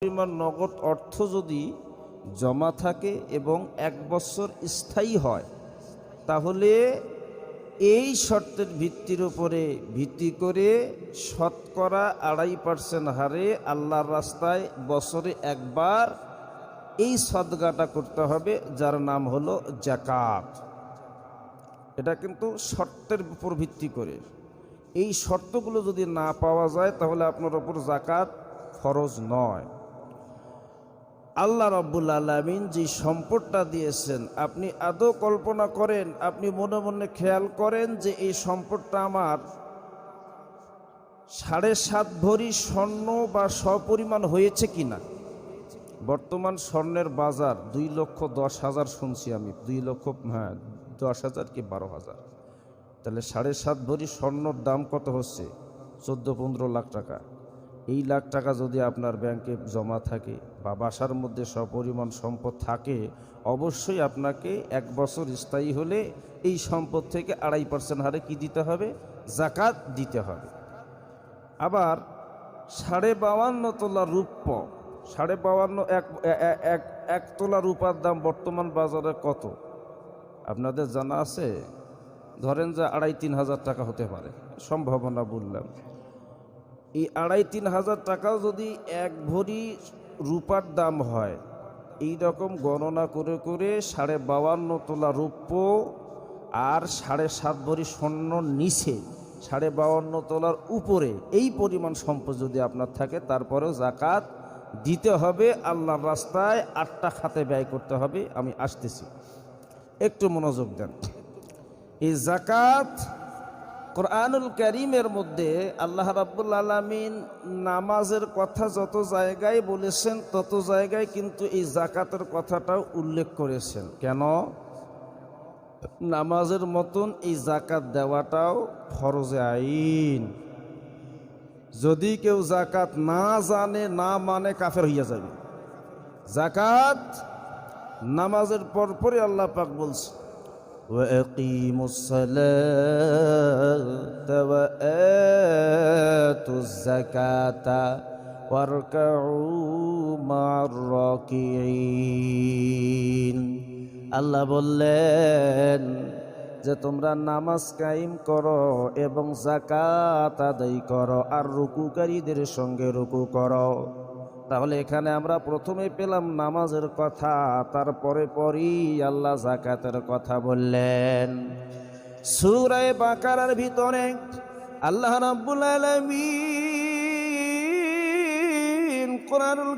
পরিমাণ নগদ অর্থ যদি জমা থাকে এবং 1 বছর স্থায়ী হয়, তাহলে এই শর্তের ভিত্তির উপরে ভিত্তি করে শতকরা 2.5% হারে আল্লাহর রাস্তায় বছরে একবার এই সদকাটা করতে হবে, যার নাম হলো যাকাত। এটা কিন্তু শর্তের উপর ভিত্তি করে। এই শর্তগুলো যদি না পাওয়া যায় তাহলে আপনার ওপর যাকাত ফরজ নয়। আল্লাহ রাব্বুল আলামিন যে সম্পদটা দিয়েছেন, আপনি আদৌ কল্পনা করেন, আপনি মনে মনে খেয়াল করেন যে এই সম্পদটা আমার 7.5 ভরি স্বর্ণ বা সপরিমাণ হয়েছে কিনা। বর্তমান স্বর্ণের বাজার 2,10,000 শুনছি আমি, 2,10,000 কি 12,000। তাহলে 7.5 ভরি স্বর্ণর দাম কত হচ্ছে? 14-15 লাখ টাকা। এই লাখ টাকা যদি আপনার ব্যাংকে জমা থাকে বা বাসার মধ্যে সপরিমাণ সম্পদ থাকে, অবশ্যই আপনাকে 1 বছর স্থায়ী হলে এই সম্পদ থেকে 2.5% হারে কি দিতে হবে? যাকাত দিতে হবে। আবার 52.5 তোলা রূপ্য, 52 এক তোলা রূপার দাম বর্তমান বাজারে কত আপনাদের জানা আছে? ধরেন যে 2,5-3 হাজার টাকা হতে পারে, সম্ভাবনা বললাম। এই 2,5-3 হাজার টাকাও যদি 1 ভরি রূপার দাম হয়, এই রকম গণনা করে করে 52.5 তোলা রূপ্য আর 7.5 ভরি স্বর্ণ নিচে 52 তোলার উপরে এই পরিমাণ সম্পদ যদি আপনার থাকে, তারপরেও যাকাত দিতে হবে। আল্লাহর রাস্তায় 8টা খাতে ব্যয় করতে হবে। আমি আসতেছি, একটু মনোযোগ দেন। এই যাকাত কোরআনুল কারীমের মধ্যে আল্লাহ রাব্বুল আলামিন নামাজের কথা যত জায়গায় বলেছেন, তত জায়গায় কিন্তু এই যাকাতের কথাটাও উল্লেখ করেছেন। কেন? নামাজের মতন এই যাকাত দেওয়াটাও ফরজে আইন। যদি কেউ যাকাত না জানে, না মানে, কাফের হইয়া যাবে। যাকাত নামাজের পরপরই আল্লাহ পাক বলছে, وَأَقِيمُوا الصَّلَاةَ وَآتُوا الزَّكَاةَ وَارْكَعُوا مَعَ الرَّاكِعِينَ। আল্লাহ বললেন যে তোমরা নামাজ কায়েম করো এবং যাকাত আদায় করো, আর রুকুকারীদের সঙ্গে রুকু করো। তাহলে এখানে আমরা প্রথমে পেলাম নামাজের কথা, তারপরে পরই আল্লাহ যাকাতের কথা বললেন। সূরা বাকারার ভিতরে আল্লাহ রাব্বুল আলামিন কোরআনুল